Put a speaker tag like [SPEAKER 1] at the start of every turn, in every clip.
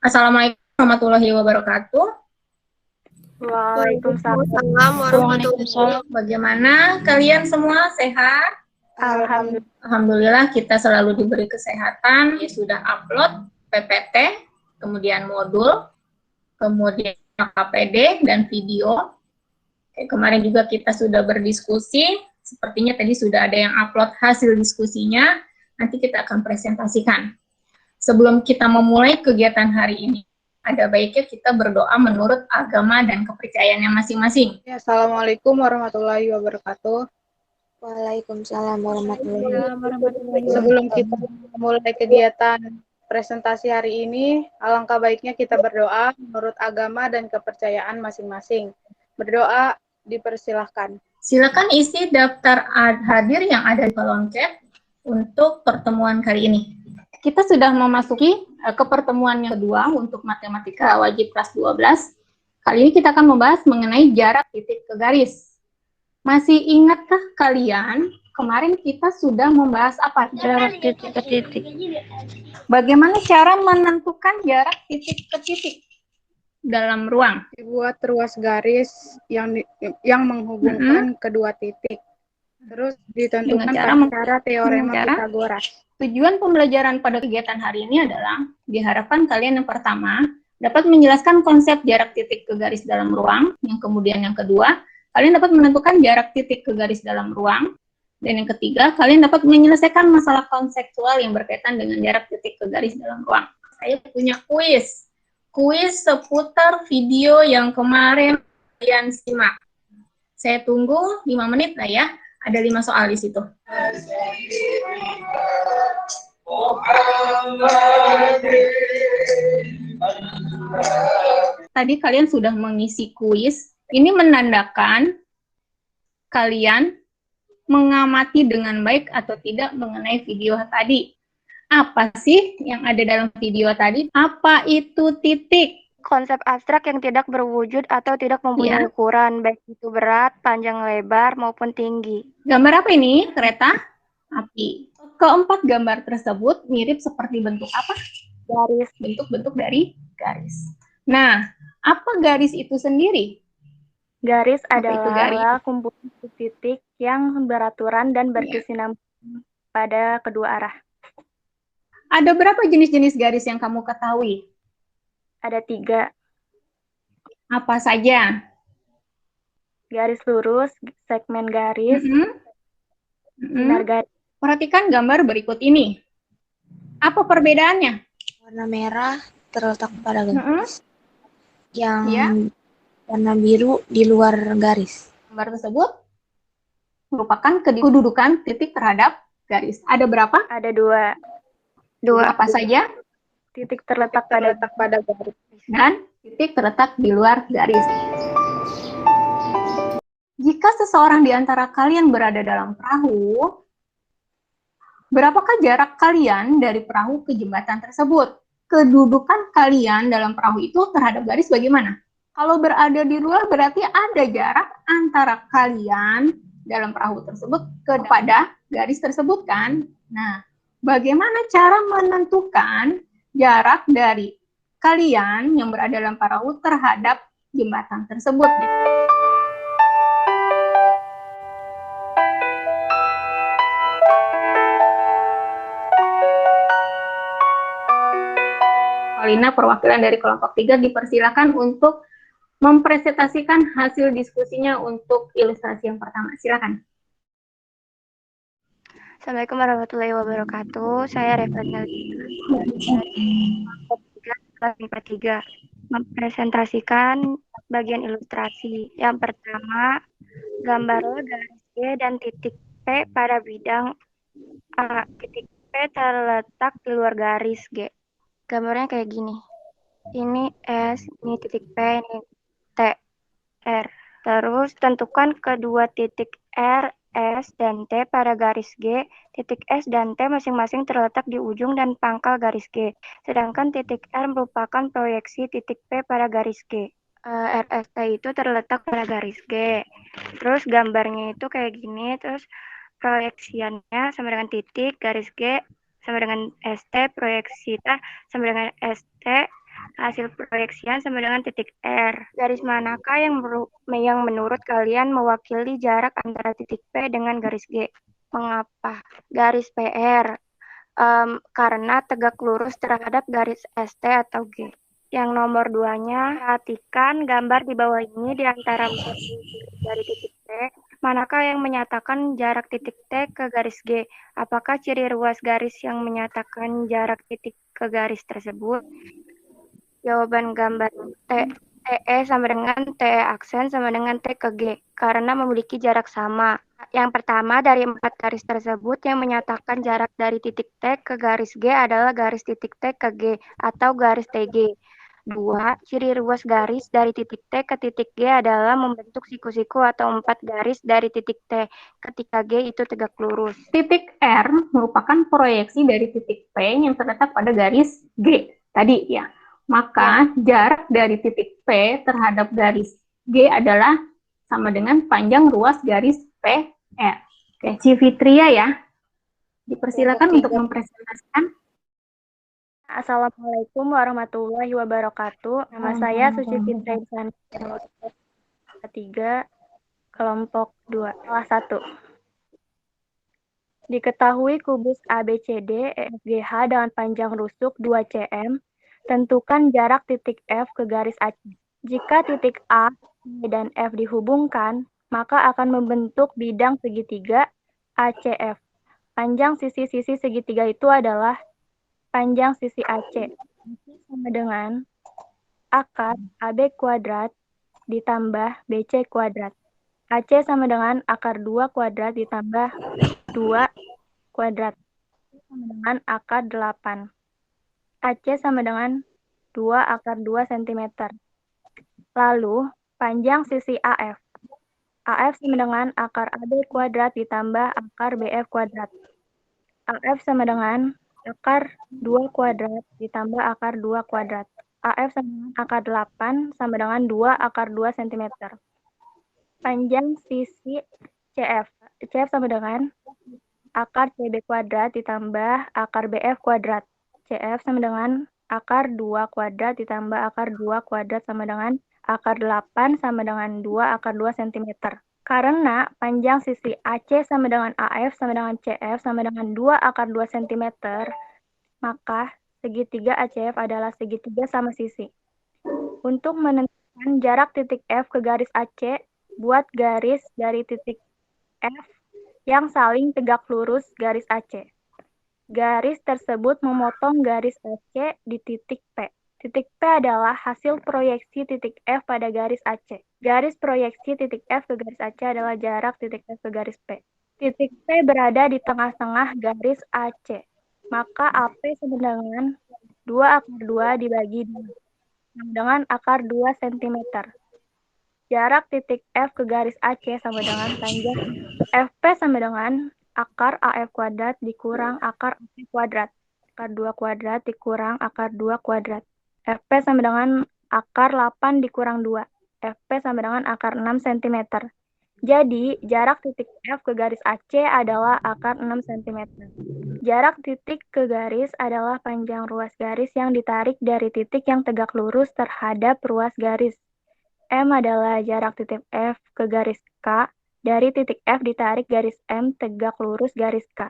[SPEAKER 1] Assalamualaikum warahmatullahi wabarakatuh.
[SPEAKER 2] Waalaikumsalam warahmatullahi wabarakatuh.
[SPEAKER 1] Bagaimana kalian semua, sehat? Alhamdulillah kita selalu diberi kesehatan. Ya, sudah upload PPT, kemudian modul, kemudian KPD dan video. Kemarin juga kita sudah berdiskusi. Sepertinya tadi sudah ada yang upload hasil diskusinya. Nanti kita akan presentasikan. Sebelum kita memulai kegiatan hari ini, ada baiknya kita berdoa menurut agama dan kepercayaannya masing-masing.
[SPEAKER 3] Assalamualaikum warahmatullahi wabarakatuh.
[SPEAKER 2] Waalaikumsalam warahmatullahi wabarakatuh.
[SPEAKER 3] Sebelum kita memulai kegiatan presentasi hari ini, alangkah baiknya kita berdoa menurut agama dan kepercayaan masing-masing. Berdoa dipersilahkan.
[SPEAKER 1] Silakan isi daftar hadir yang ada di kolom chat untuk pertemuan kali ini. Kita sudah memasuki ke pertemuan yang kedua untuk matematika wajib kelas 12. Kali ini kita akan membahas mengenai jarak titik ke garis. Masih ingatkah kalian kemarin kita sudah membahas apa?
[SPEAKER 2] Jarak titik ke titik.
[SPEAKER 1] Bagaimana cara menentukan jarak titik ke titik dalam ruang?
[SPEAKER 3] Dibuat ruas garis yang menghubungkan kedua titik. Terus ditentukan cara teorema Pythagoras.
[SPEAKER 1] Tujuan pembelajaran pada kegiatan hari ini adalah diharapkan kalian yang pertama dapat menjelaskan konsep jarak titik ke garis dalam ruang, yang kemudian yang kedua, kalian dapat menentukan jarak titik ke garis dalam ruang, dan yang ketiga, kalian dapat menyelesaikan masalah konseptual yang berkaitan dengan jarak titik ke garis dalam ruang. Saya punya kuis seputar video yang kemarin kalian simak. Saya tunggu 5 menit lah ya. Ada 5 soal di situ. Tadi kalian sudah mengisi kuis. Ini menandakan kalian mengamati dengan baik atau tidak mengenai video tadi. Apa sih yang ada dalam video tadi? Apa itu titik?
[SPEAKER 2] Konsep abstrak yang tidak berwujud atau tidak mempunyai ukuran, baik itu berat, panjang, lebar, maupun tinggi.
[SPEAKER 1] Gambar apa ini? Kereta api. Keempat gambar tersebut mirip seperti bentuk apa?
[SPEAKER 2] Garis.
[SPEAKER 1] Bentuk-bentuk dari garis. Nah, apa garis itu sendiri?
[SPEAKER 2] Garis adalah kumpulan titik yang beraturan dan berkesinambungan pada kedua arah.
[SPEAKER 1] Ada berapa jenis-jenis garis yang kamu ketahui?
[SPEAKER 2] Ada 3.
[SPEAKER 1] Apa saja?
[SPEAKER 2] Garis lurus, segmen garis, sinar garis.
[SPEAKER 1] Perhatikan gambar berikut ini. Apa perbedaannya?
[SPEAKER 4] Warna merah terletak pada garis, yang warna biru di luar garis.
[SPEAKER 1] Gambar tersebut merupakan kedudukan titik terhadap garis. Ada berapa?
[SPEAKER 2] Ada 2.
[SPEAKER 1] Apa saja?
[SPEAKER 2] Titik terletak pada
[SPEAKER 3] garis
[SPEAKER 1] dan titik terletak di luar garis. Jika seseorang di antara kalian berada dalam perahu, berapakah jarak kalian dari perahu ke jembatan tersebut? Kedudukan kalian dalam perahu itu terhadap garis bagaimana? Kalau berada di luar berarti ada jarak antara kalian dalam perahu tersebut kepada garis tersebut kan? Nah, bagaimana cara menentukan jarak dari kalian yang berada dalam perahu terhadap jembatan tersebut? Paulina, perwakilan dari kelompok 3, dipersilakan untuk mempresentasikan hasil diskusinya untuk ilustrasi yang pertama. Silakan.
[SPEAKER 2] Assalamualaikum warahmatullahi wabarakatuh. Saya Revalia kelas 3 mempresentasikan bagian ilustrasi. Yang pertama, gambar garis G dan titik P pada bidang A. Titik P terletak di luar garis G. Gambarnya kayak gini. Ini S, ini titik P, ini T, R. Terus tentukan kedua titik R, S, dan T pada garis G. Titik S dan T masing-masing terletak di ujung dan pangkal garis G. Sedangkan titik R merupakan proyeksi titik P pada garis G. RST itu terletak pada garis G. Terus gambarnya itu kayak gini. Terus proyeksiannya sama dengan titik, garis G, sama dengan ST, proyeksi sama dengan ST, Hasil proyeksian sama dengan titik R. Garis manakah yang menurut kalian mewakili jarak antara titik P dengan garis G? Mengapa? Garis PR. Karena tegak lurus terhadap garis ST atau G. Yang nomor 2-nya, perhatikan gambar di bawah ini di antara dari titik P. Manakah yang menyatakan jarak titik T ke garis G? Apakah ciri ruas garis yang menyatakan jarak titik ke garis tersebut? Jawaban gambar TE sama dengan TE aksen sama dengan T ke G, karena memiliki jarak sama. Yang pertama, dari 4 garis tersebut yang menyatakan jarak dari titik T ke garis G adalah garis titik T ke G atau garis TG. 2. Ciri ruas garis dari titik T ke titik G adalah membentuk siku-siku atau 4 garis dari titik T ketika G itu tegak lurus.
[SPEAKER 1] Titik R merupakan proyeksi dari titik P yang terletak pada garis G tadi ya. Maka jarak dari titik P terhadap garis G adalah sama dengan panjang ruas garis PR. Oke, Civitria ya. Dipersilakan untuk mempresentasikan.
[SPEAKER 2] Assalamualaikum warahmatullahi wabarakatuh. Nama saya Suci Fitria Insani, 3, kelompok 2, kelas 1. Diketahui kubus ABCD EFGH dengan panjang rusuk 2 cm, tentukan jarak titik F ke garis AC. Jika titik A, B, dan F dihubungkan, maka akan membentuk bidang segitiga ACF. Panjang sisi-sisi segitiga itu adalah panjang sisi AC sama dengan akar AB kuadrat ditambah BC kuadrat. AC sama dengan akar 2 kuadrat ditambah 2 kuadrat sama dengan akar 8. AC sama dengan 2 akar 2 cm. Lalu, panjang sisi AF. AF sama dengan akar AB kuadrat ditambah akar BF kuadrat. AF sama dengan akar 2 kuadrat ditambah akar 2 kuadrat. AF sama dengan akar 8 sama dengan 2 akar 2 cm. Panjang sisi CF. CF sama dengan akar CB kuadrat ditambah akar BF kuadrat. CF sama dengan akar 2 kuadrat ditambah akar 2 kuadrat sama dengan akar 8 sama dengan 2 akar 2 cm. Karena panjang sisi AC sama dengan AF sama dengan CF sama dengan 2 akar 2 cm, maka segitiga ACF adalah segitiga sama sisi. Untuk menentukan jarak titik F ke garis AC, buat garis dari titik F yang saling tegak lurus garis AC. Garis tersebut memotong garis AC di titik P. Titik P adalah hasil proyeksi titik F pada garis AC. Garis proyeksi titik F ke garis AC adalah jarak titik F ke garis P. Titik P berada di tengah-tengah garis AC. Maka AP sama dengan 2 akar 2 dibagi 2. Sama dengan akar 2 cm. Jarak titik F ke garis AC sama dengan panjang FP sama dengan akar AF kuadrat dikurang akar AP kuadrat. Akar 2 kuadrat dikurang akar 2 kuadrat. FP sama dengan akar 8 dikurang 2. FP sama dengan akar 6 cm. Jadi, jarak titik F ke garis AC adalah akar 6 cm. Jarak titik ke garis adalah panjang ruas garis yang ditarik dari titik yang tegak lurus terhadap ruas garis. M adalah jarak titik F ke garis K. Dari titik F ditarik garis M tegak lurus garis K.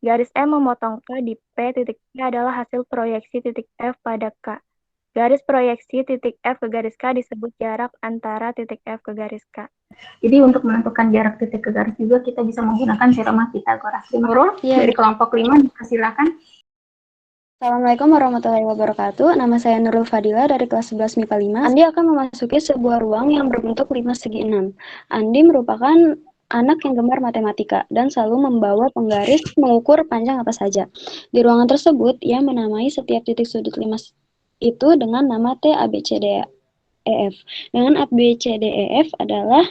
[SPEAKER 2] Garis M memotong K di P, titik P adalah hasil proyeksi titik F pada K. Garis proyeksi titik F ke garis K disebut jarak antara titik F ke garis K.
[SPEAKER 1] Jadi untuk menentukan jarak titik ke garis juga kita bisa menggunakan teorema Pythagoras. Nurul dari kelompok 5, silakan.
[SPEAKER 5] Assalamualaikum warahmatullahi wabarakatuh. Nama saya Nurul Fadila dari kelas 11 MIPA 5. Andi akan memasuki sebuah ruang yang berbentuk 5 segi 6. Andi merupakan anak yang gemar matematika dan selalu membawa penggaris mengukur panjang apa saja. Di ruangan tersebut, ia menamai setiap titik sudut 5 itu dengan nama T, A, B, C, D, E, F. Dengan A, B, C, D, E, F adalah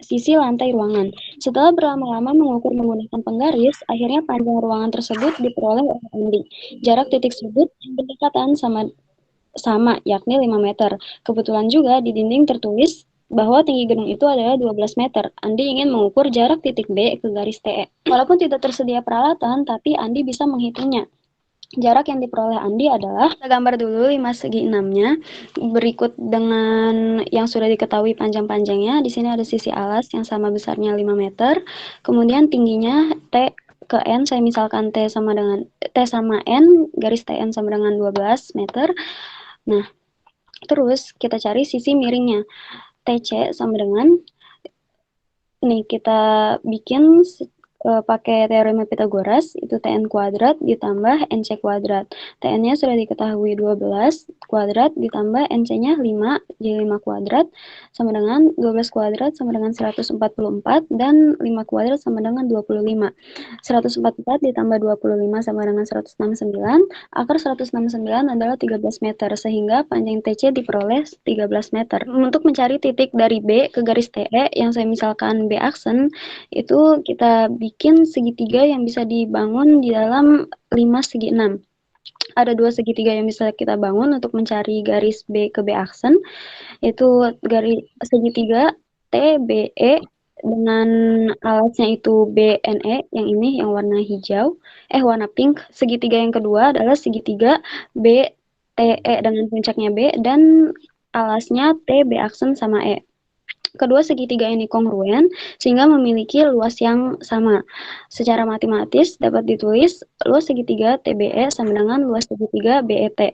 [SPEAKER 5] sisi lantai ruangan. Setelah berlama-lama mengukur menggunakan penggaris, akhirnya panjang ruangan tersebut diperoleh oleh Andi. Jarak titik sudut berdekatan sama yakni 5 meter. Kebetulan juga di dinding tertulis bahwa tinggi gedung itu adalah 12 meter. Andi ingin mengukur jarak titik B ke garis TE. Walaupun tidak tersedia peralatan, tapi Andi bisa menghitungnya. Jarak yang diperoleh Andi adalah, kita gambar dulu 5 segi 6-nya, berikut dengan yang sudah diketahui panjang-panjangnya. Di sini ada sisi alas yang sama besarnya 5 meter, kemudian tingginya T ke N, saya misalkan T sama N, garis TN sama dengan 12 meter. Nah, terus kita cari sisi miringnya, TC sama dengan, nih kita bikin pakai teorema Pythagoras, itu TN kuadrat ditambah NC kuadrat. TN-nya sudah diketahui 12 kuadrat ditambah NC-nya 5, jadi 5 kuadrat sama dengan 12 kuadrat sama dengan 144 dan 5 kuadrat sama dengan 25. 144 ditambah 25 sama dengan 169, akar 169 adalah 13 meter, sehingga panjang TC diperoleh 13 meter. Untuk mencari titik dari B ke garis TE, yang saya misalkan B aksen, itu kita bikin segitiga yang bisa dibangun di dalam 5 segi 6. Ada 2 segitiga yang bisa kita bangun untuk mencari garis B ke B aksen, itu garis segitiga TBE dengan alasnya itu BNE, yang ini yang warna hijau, warna pink. Segitiga yang kedua adalah segitiga BTE dengan puncaknya B dan alasnya T, B aksen sama E. Kedua segitiga ini kongruen sehingga memiliki luas yang sama. Secara matematis dapat ditulis luas segitiga TBE sama dengan luas segitiga BET.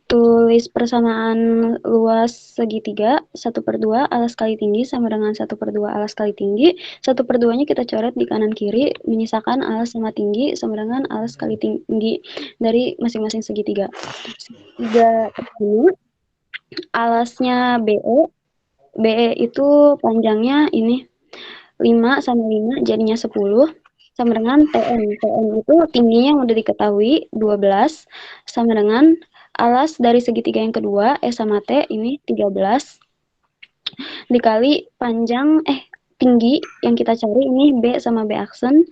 [SPEAKER 5] Tulis persamaan luas segitiga 1/2 alas kali tinggi sama dengan 1/2 alas kali tinggi. 1/2-nya kita coret di kanan kiri, menyisakan alas sama tinggi sama dengan alas kali tinggi dari masing-masing segitiga. Segitiga pertama, alasnya BE itu panjangnya ini 5 sama 5 jadinya 10 sama dengan TN. TN itu tingginya yang udah diketahui 12 sama dengan alas dari segitiga yang kedua E sama T ini 13 dikali panjang tinggi yang kita cari ini B sama B aksen.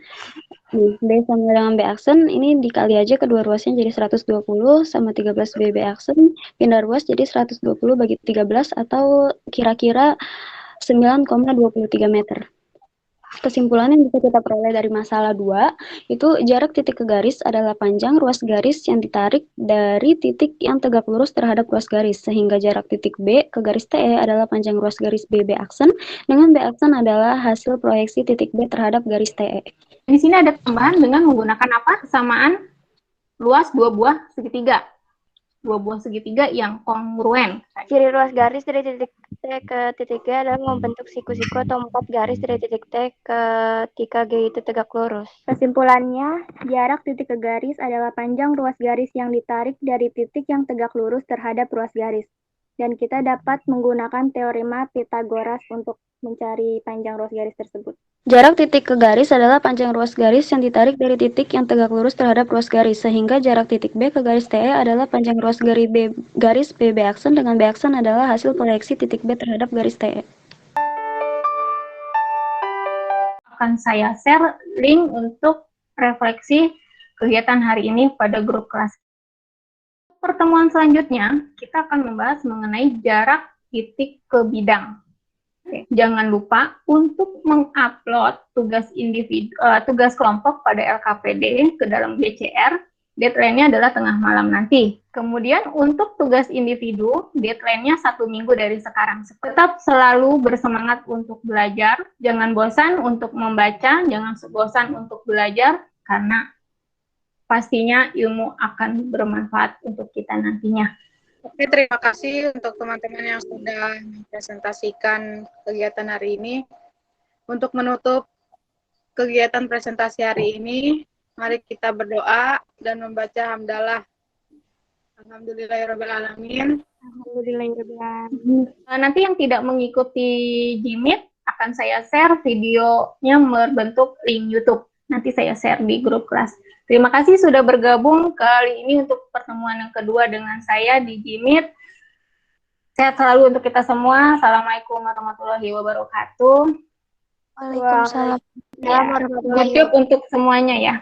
[SPEAKER 5] B sama dengan B aksen ini dikali aja kedua ruasnya jadi 120 sama 13 B aksen, pindah ruas jadi 120 bagi 13 atau kira-kira 9,23 meter. Kesimpulan yang bisa kita peroleh dari masalah 2, itu jarak titik ke garis adalah panjang ruas garis yang ditarik dari titik yang tegak lurus terhadap ruas garis, sehingga jarak titik B ke garis TE adalah panjang ruas garis B aksen, dengan B aksen adalah hasil proyeksi titik B terhadap garis TE.
[SPEAKER 1] Di sini ada tambahan dengan menggunakan apa? Kesamaan luas 2 buah segitiga. 2 buah segitiga yang kongruen.
[SPEAKER 2] Ciri ruas garis dari titik T ke titik G adalah membentuk siku-siku atau 4 garis dari titik T ketika G itu tegak lurus. Kesimpulannya, jarak titik ke garis adalah panjang ruas garis yang ditarik dari titik yang tegak lurus terhadap ruas garis. Dan kita dapat menggunakan teorema Pythagoras untuk mencari panjang ruas garis tersebut.
[SPEAKER 5] Jarak titik ke garis adalah panjang ruas garis yang ditarik dari titik yang tegak lurus terhadap ruas garis, sehingga jarak titik B ke garis TE adalah panjang ruas garis B aksen, dengan B aksen adalah hasil proyeksi titik B terhadap garis TE.
[SPEAKER 1] Akan saya share link untuk refleksi kegiatan hari ini pada grup kelas. Pertemuan selanjutnya, kita akan membahas mengenai jarak titik ke bidang. Oke, jangan lupa untuk mengupload tugas kelompok pada LKPD ke dalam BCR. Deadline-nya adalah tengah malam nanti. Kemudian untuk tugas individu, deadline-nya 1 minggu dari sekarang. Tetap selalu bersemangat untuk belajar. Jangan bosan untuk membaca, jangan bosan untuk belajar, karena pastinya ilmu akan bermanfaat untuk kita nantinya.
[SPEAKER 3] Oke, terima kasih untuk teman-teman yang sudah mempresentasikan kegiatan hari ini. Untuk menutup kegiatan presentasi hari ini, mari kita berdoa dan membaca hamdalah. Alhamdulillahirrahmanirrahim.
[SPEAKER 2] Alhamdulillahirrahmanirrahim.
[SPEAKER 1] Nanti yang tidak mengikuti Jimit, akan saya share videonya berbentuk link YouTube. Nanti saya share di grup kelas. Terima kasih sudah bergabung kali ini untuk pertemuan yang kedua dengan saya di Jimit. Sehat selalu untuk kita semua. Assalamualaikum warahmatullahi wabarakatuh.
[SPEAKER 4] Waalaikumsalam.
[SPEAKER 1] Ya, YouTube untuk semuanya ya.